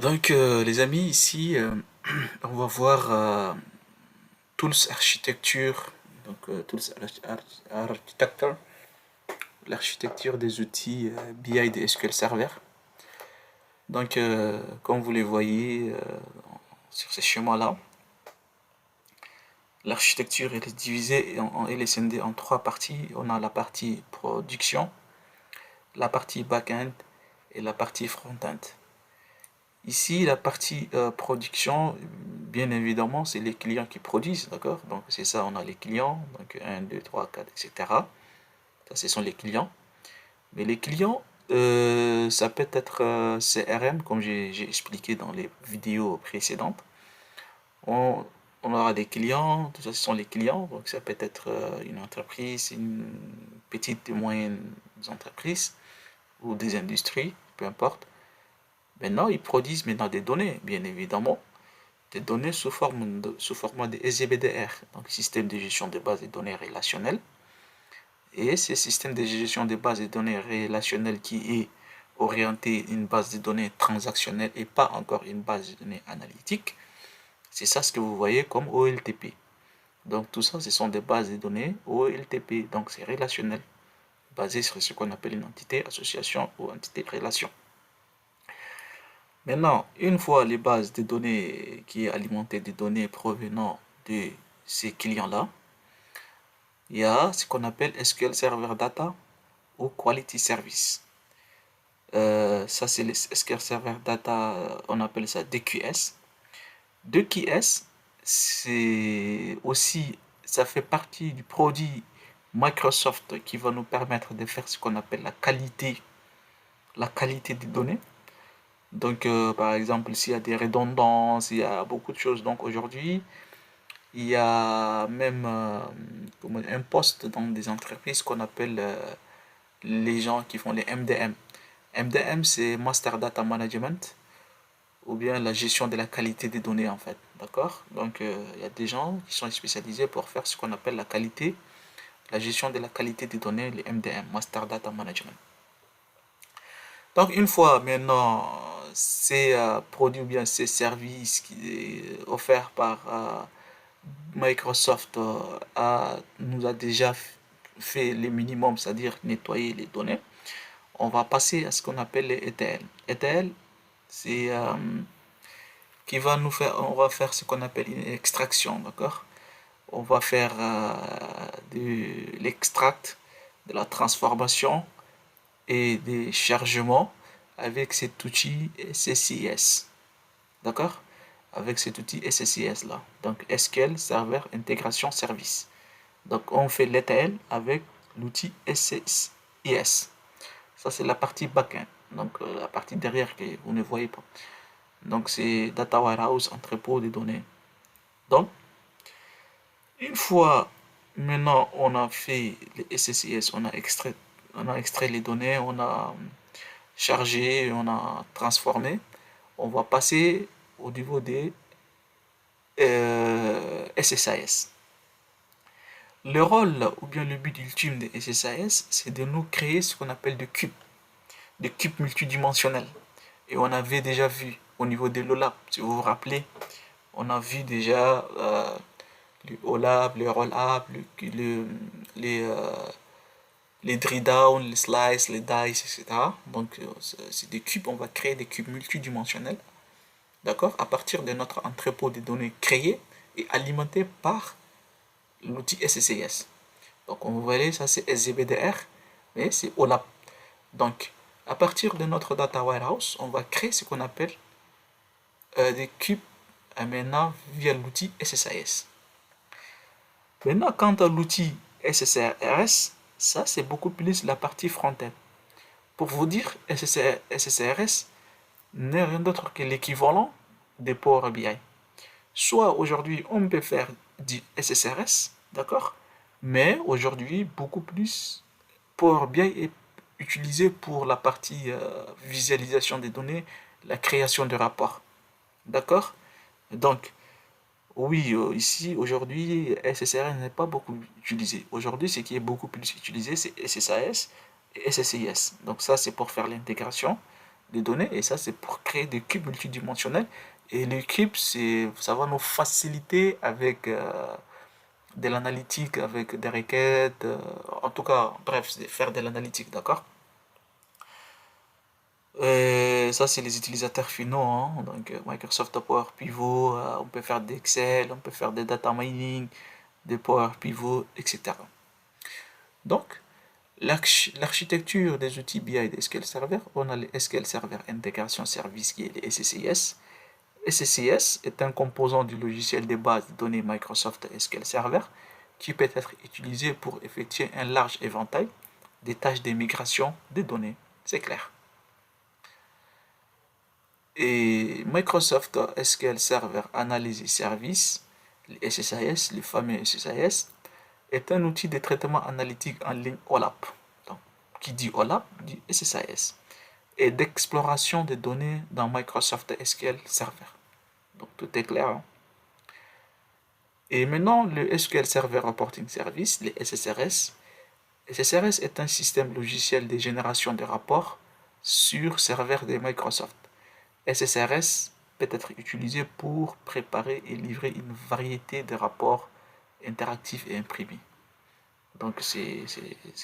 Les amis, ici, on va voir Tools Architecture, Tools Architecture, l'architecture des outils BI de SQL Server. Comme vous les voyez sur ces schémas-là, l'architecture elle est divisée, elle est scindée en trois parties. On a la partie production, la partie back-end et la partie front-end. Ici, la partie production, bien évidemment, c'est les clients qui produisent, d'accord? Donc, c'est ça, on a les clients, donc un 2 3 4 etc. Ça, ce sont les clients. Mais les clients, ça peut être CRM, comme j'ai expliqué dans les vidéos précédentes. On, on aura des clients, tout ça, ce sont les clients. Donc, ça peut être une entreprise, une petite et moyenne entreprise, ou des industries, peu importe. Maintenant, ils produisent maintenant des données, bien évidemment, des données sous format de SGBDR, donc système de gestion de bases de données relationnelles. Et ce système de gestion de bases de données relationnelles qui est orienté une base de données transactionnelle et pas encore une base de données analytique, c'est ça ce que vous voyez comme OLTP. Donc tout ça, ce sont des bases de données OLTP, donc c'est relationnel, basé sur ce qu'on appelle une entité association ou entité relation. Maintenant, une fois les bases de données qui est alimentée des données provenant de ces clients-là, il y a ce qu'on appelle SQL Server Data ou Quality Service. Ça, c'est le SQL Server Data, on appelle ça DQS. DQS, c'est aussi, ça fait partie du produit Microsoft qui va nous permettre de faire ce qu'on appelle la qualité des données. Par exemple, s'il y a des redondances, il y a beaucoup de choses. Donc, aujourd'hui, il y a même un poste dans des entreprises qu'on appelle les gens qui font les MDM. MDM, c'est Master Data Management ou bien la gestion de la qualité des données en fait. D'accord? Il y a des gens qui sont spécialisés pour faire ce qu'on appelle la gestion de la qualité des données, les MDM, Master Data Management. Donc, une fois maintenant ces produits ou bien ces services offerts par Microsoft nous a déjà fait les minimums, c'est-à-dire nettoyer les données, on va passer à ce qu'on appelle les ETL. ETL, c'est on va faire ce qu'on appelle une extraction, d'accord? On va faire de l'extract, de la transformation et des chargements avec cet outil SSIS. D'accord? Avec cet outil SSIS là. Donc SQL Server Intégration Service. Donc on fait l'ETL avec l'outil SSIS. Ça c'est la partie backend. La partie derrière que vous ne voyez pas. Donc c'est Data Warehouse, entrepôt de données. Donc une fois maintenant on a fait le SSIS, on a extrait les données, on a chargé, on a transformé, on va passer au niveau des SSIS. Le rôle ou bien le but ultime des SSIS, c'est de nous créer ce qu'on appelle des cubes multidimensionnels. Et on avait déjà vu au niveau de l'OLAP, si vous vous rappelez, on a vu déjà le OLAP, le roll-up, les drill down, les slices, les dice, etc. C'est des cubes, on va créer des cubes multidimensionnels, d'accord, à partir de notre entrepôt de données créé et alimenté par l'outil SSIS. Donc, on voit ça c'est SGBDR, mais c'est OLAP. Donc, à partir de notre data warehouse, on va créer ce qu'on appelle des cubes maintenant via l'outil SSIS. Maintenant, quant à l'outil SSRS, ça c'est beaucoup plus la partie front-end. Pour vous dire, SSRS n'est rien d'autre que l'équivalent de Power BI. Soit aujourd'hui on peut faire du SSRS, d'accord? Mais aujourd'hui, beaucoup plus Power BI est utilisé pour la partie visualisation des données, la création de rapports. D'accord? Donc, oui, ici, aujourd'hui, SSRS n'est pas beaucoup utilisé. Aujourd'hui, ce qui est beaucoup plus utilisé, c'est SSAS et SSIS. Donc ça, c'est pour faire l'intégration des données. Et ça, c'est pour créer des cubes multidimensionnels. Et les cubes, ça va nous faciliter avec de l'analytique, avec des requêtes. En tout cas, bref, c'est faire de l'analytique, d'accord? Et ça, c'est les utilisateurs finaux, hein. Donc, Microsoft Power Pivot, on peut faire d'Excel, on peut faire des data mining, des Power Pivot, etc. Donc, l'architecture des outils BI et des SQL Server, on a les SQL Server Intégration Service qui est les SSIS. SSIS est un composant du logiciel de base de données Microsoft SQL Server qui peut être utilisé pour effectuer un large éventail des tâches de migration des données. C'est clair. Et Microsoft SQL Server Analysis Service, les SSIS, les fameux SSIS, est un outil de traitement analytique en ligne OLAP. Donc, qui dit OLAP dit SSIS. Et d'exploration des données dans Microsoft SQL Server. Donc tout est clair, hein. Et maintenant, le SQL Server Reporting Service, les SSRS. SSRS est un système logiciel de génération de rapports sur serveur de Microsoft. SSRS peut être utilisé pour préparer et livrer une variété de rapports interactifs et imprimés. Donc c'est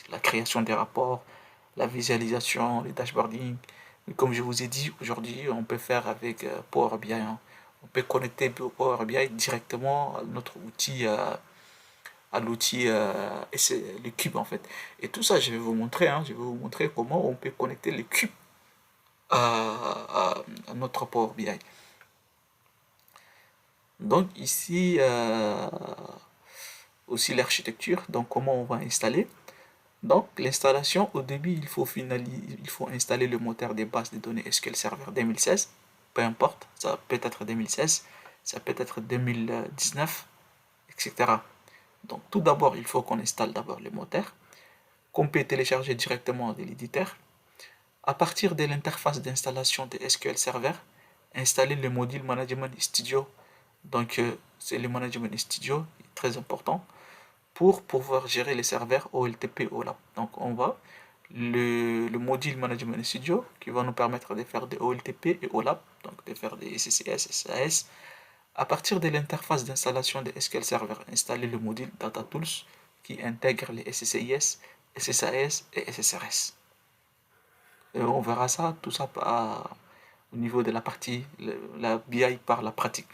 la création des rapports, la visualisation, le dashboarding. Et comme je vous ai dit, aujourd'hui, on peut faire avec Power BI, hein. On peut connecter Power BI directement à notre outil, à l'outil, et c'est le cube en fait. Et tout ça, je vais vous montrer, hein. Je vais vous montrer comment on peut connecter le cube à notre Power BI. Donc ici, aussi l'architecture, donc comment on va installer. Donc l'installation, au début, il faut installer le moteur des bases de données SQL Server 2016, peu importe, ça peut être 2016, ça peut être 2019, etc. Donc tout d'abord, il faut qu'on installe d'abord le moteur, qu'on peut télécharger directement de l'éditeur. À partir de l'interface d'installation de SQL Server, installer le module Management Studio. Donc c'est le Management Studio, très important, pour pouvoir gérer les serveurs OLTP OLAP. Donc on va le module Management Studio qui va nous permettre de faire des OLTP et OLAP, donc de faire des SSIS, SAS. À partir de l'interface d'installation de SQL Server, installer le module Data Tools qui intègre les SSIS, SSAS et SSRS. Et on verra ça, tout ça au niveau de la partie, la BI par la pratique.